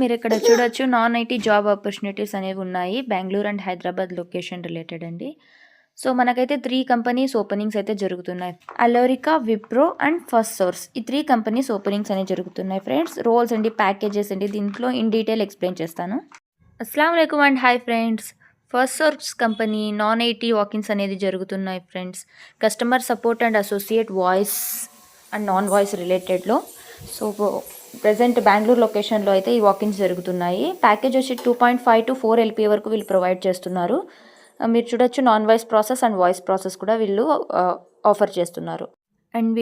మీరు ఇక్కడ చూడొచ్చు నాన్ ఐటీ జాబ్ ఆపర్చునిటీస్ అనేవి ఉన్నాయి Bengaluru and Hyderabad location related అండి. సో మనకైతే 3 కంపెనీస్ ఓపెనింగ్స్ అయితే జరుగుతున్నాయి. అలోరికా, విప్రో అండ్ ఫస్ట్ సోర్స్ ఈ 3 కంపెనీస్ ఓపెనింగ్స్ అనేవి జరుగుతున్నాయి ఫ్రెండ్స్. రోల్స్ అండి, ప్యాకేజెస్ అండి, దీంట్లో ఇన్ డీటెయిల్ ఎక్స్ప్లెయిన్ చేస్తాను. అస్సలం వాలేకుమ్ and hi friends. Firstsource company non IT walkins అనేది జరుగుతున్నాయి friends. Customer support and associate voice and non voice రిలేటెడ్లో. సో ప్రజెంట్ బెంగళూరు లొకేషన్లో అయితే ఈ వాకిన్స్ జరుగుతున్నాయి. ప్యాకేజ్ వచ్చి 2.5 to 4 LPA వరకు వీళ్ళు ప్రొవైడ్ చేస్తున్నారు. మీరు చూడొచ్చు non voice process and voice process కూడా వీళ్ళు ఆఫర్ చేస్తున్నారు. అండ్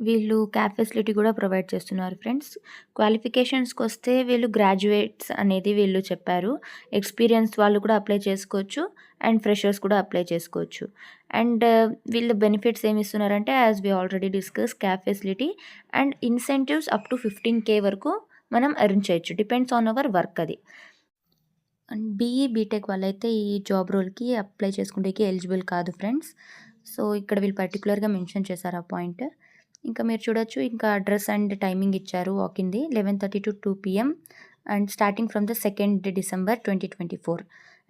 వీళ్ళు క్యాబ్ ఫెసిలిటీ కూడా ప్రొవైడ్ చేస్తున్నారు ఫ్రెండ్స్. క్వాలిఫికేషన్స్కి వస్తే వీళ్ళు గ్రాడ్యుయేట్స్ అనేది వీళ్ళు చెప్పారు. ఎక్స్పీరియన్స్ వాళ్ళు కూడా అప్లై చేసుకోవచ్చు అండ్ ఫ్రెషర్స్ కూడా అప్లై చేసుకోవచ్చు. అండ్ వీళ్ళు బెనిఫిట్స్ ఏమి ఇస్తున్నారంటే as we already discuss cab facility and incentives up to 15K వరకు మనం ఎర్న్ చేయొచ్చు. డిపెండ్స్ ఆన్ అవర్ వర్క్ అది. అండ్ బీటెక్ వాళ్ళైతే ఈ జాబ్ రోల్కి అప్లై చేసుకుంటేకి ఎలిజిబుల్ కాదు ఫ్రెండ్స్. సో ఇక్కడ వీళ్ళు పర్టికులర్గా మెన్షన్ చేశారు ఆ పాయింట్. ఇంకా మీరు చూడొచ్చు ఇంకా అడ్రస్ అండ్ టైమింగ్ ఇచ్చారు వాకింది 11:30 to 2 PM and starting from the 2nd December 2024.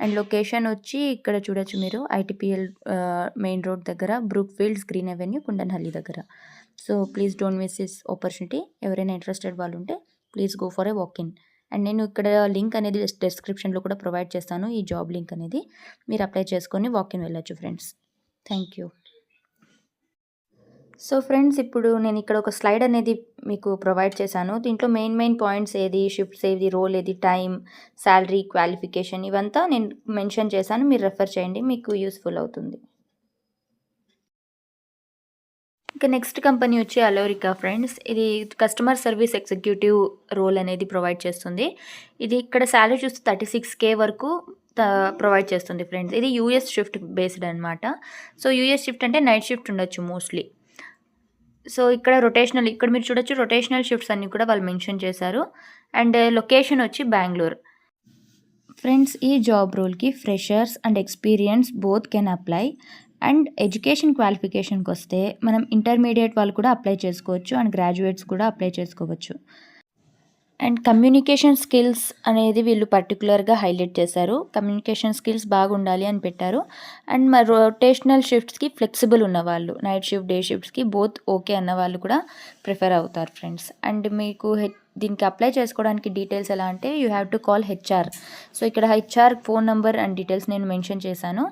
And location వచ్చి ఇక్కడ చూడొచ్చు మీరు ITPL మెయిన్ రోడ్ దగ్గర, బ్రూక్ ఫీల్డ్స్, గ్రీన్ అవెన్యూ, కుండన్హల్లి దగ్గర. So please don't miss this opportunity. ఎవరైనా ఇంట్రెస్టెడ్ వాళ్ళు ఉంటే please go for a walk-in. And నేను ఇక్కడ లింక్ అనేది డిస్క్రిప్షన్లో కూడా ప్రొవైడ్ చేస్తాను. ఈ జాబ్ లింక్ అనేది మీరు అప్లై చేసుకొని వాకిన్ వెళ్ళొచ్చు friends. Thank you. So friends ఇప్పుడు నేను ఇక్కడ ఒక స్లైడ్ అనేది మీకు ప్రొవైడ్ చేశాను. దీంట్లో మెయిన్ పాయింట్స్ ఏది, షిఫ్ట్స్ ఏది, రోల్ ఏది, టైం, శాలరీ, క్వాలిఫికేషన్ ఇవంతా నేను మెన్షన్ చేశాను. మీరు రెఫర్ చేయండి, మీకు యూస్ఫుల్ అవుతుంది. ఇంకా నెక్స్ట్ కంపెనీ వచ్చి అలోరికా ఫ్రెండ్స్. ఇది కస్టమర్ సర్వీస్ ఎగ్జిక్యూటివ్ రోల్ అనేది ప్రొవైడ్ చేస్తుంది. ఇది ఇక్కడ శాలరీ చూస్తే 36K వరకు ప్రొవైడ్ చేస్తుంది ఫ్రెండ్స్. ఇది US షిఫ్ట్ బేస్డ్ అనమాట. సో US షిఫ్ట్ అంటే నైట్ షిఫ్ట్ ఉండొచ్చు మోస్ట్లీ. సో ఇక్కడ ఇక్కడ మీరు చూడొచ్చు రొటేషనల్ షిఫ్ట్స్ అన్ని కూడా వాళ్ళు మెన్షన్ చేశారు. అండ్ లొకేషన్ వచ్చి బెంగళూరు ఫ్రెండ్స్. ఈ జాబ్ రోల్కి freshers and experience both can apply. And education క్వాలిఫికేషన్కి వస్తే మనం ఇంటర్మీడియట్ వాళ్ళు కూడా అప్లై చేసుకోవచ్చు అండ్ గ్రాడ్యుయేట్స్ కూడా అప్లై చేసుకోవచ్చు. అండ్ కమ్యూనికేషన్ స్కిల్స్ అనేది వీళ్ళు పర్టికులర్గా హైలైట్ చేశారు. కమ్యూనికేషన్ స్కిల్స్ బాగుండాలి అని పెట్టారు. అండ్ మరి రొటేషనల్ షిఫ్ట్స్కి ఫ్లెక్సిబుల్ ఉన్నవాళ్ళు, నైట్ షిఫ్ట్, డే షిఫ్ట్స్కి బోత్ ఓకే అన్న వాళ్ళు కూడా ప్రిఫర్ అవుతారు ఫ్రెండ్స్. అండ్ మీకు దీనికి అప్లై చేసుకోవడానికి డీటెయిల్స్ ఎలా అంటే you have to call HR. So ఇక్కడ HR phone number and details నేను మెన్షన్ చేశాను.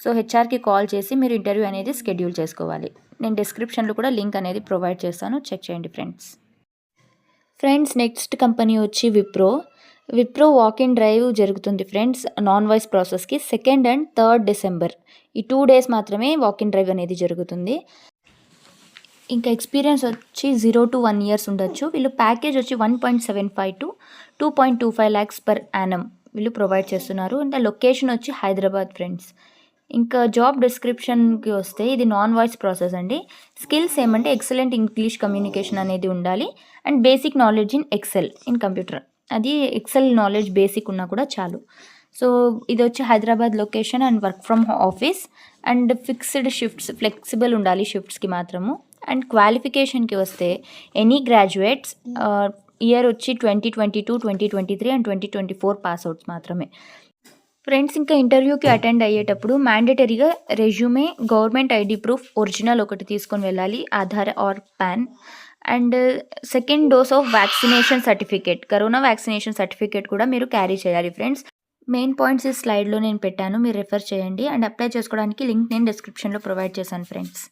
సో HRకి కాల్ చేసి మీరు ఇంటర్వ్యూ అనేది షెడ్యూల్ చేసుకోవాలి. నేను డిస్క్రిప్షన్లో కూడా లింక్ అనేది ప్రొవైడ్ చేస్తాను, చెక్ చేయండి ఫ్రెండ్స్. నెక్స్ట్ కంపెనీ వచ్చి విప్రో వాక్ ఇన్ డ్రైవ్ జరుగుతుంది ఫ్రెండ్స్. నాన్ వాయిస్ ప్రాసెస్కి 2nd and 3rd December ఈ 2 days మాత్రమే వాక్ ఇన్ డ్రైవ్ అనేది జరుగుతుంది. ఇంకా ఎక్స్పీరియన్స్ వచ్చి 0 to 1 years ఉండొచ్చు. వీళ్ళు ప్యాకేజ్ వచ్చి 1.75 to 2.25 lakhs per annum వీళ్ళు ప్రొవైడ్ చేస్తున్నారు. ఇంకా లొకేషన్ వచ్చి హైదరాబాద్ ఫ్రెండ్స్. ఇంకా జాబ్ డిస్క్రిప్షన్కి వస్తే ఇది నాన్ వాయిస్ ప్రాసెస్ అండి. స్కిల్స్ ఏమంటే ఎక్సలెంట్ ఇంగ్లీష్ కమ్యూనికేషన్ అనేది ఉండాలి and basic knowledge in excel in computer. అది ఎక్సెల్ నాలెడ్జ్ బేసిక్ ఉన్నా కూడా చాలు. సో ఇది వచ్చి Hyderabad location and work from office and fixed shifts, flexible ఉండాలి షిఫ్ట్స్కి మాత్రము. అండ్ క్వాలిఫికేషన్కి వస్తే ఎనీ గ్రాడ్యుయేట్స్ ఇయర్ వచ్చి 2022, 2023 అండ్ 2024 పాస్అవుట్స్ మాత్రమే ఫ్రెండ్స్. ఇంకా ఇంటర్వ్యూకి అటెండ్ అయ్యేటప్పుడు మ్యాండేటరీగా resume, government ID proof original ఒకటి తీసుకొని వెళ్ళాలి, Aadhaar or PAN. And 2nd dose of vaccination certificate, corona vaccination certificate కూడా మీరు క్యారీ చేయాలి ఫ్రెండ్స్. మెయిన్ పాయింట్స్ ఈ స్లైడ్లో నేను పెట్టాను, మీరు రెఫర్ చేయండి. అండ్ అప్లై చేసుకోవడానికి లింక్ నేను డిస్క్రిప్షన్లో ప్రొవైడ్ చేశాను ఫ్రెండ్స్.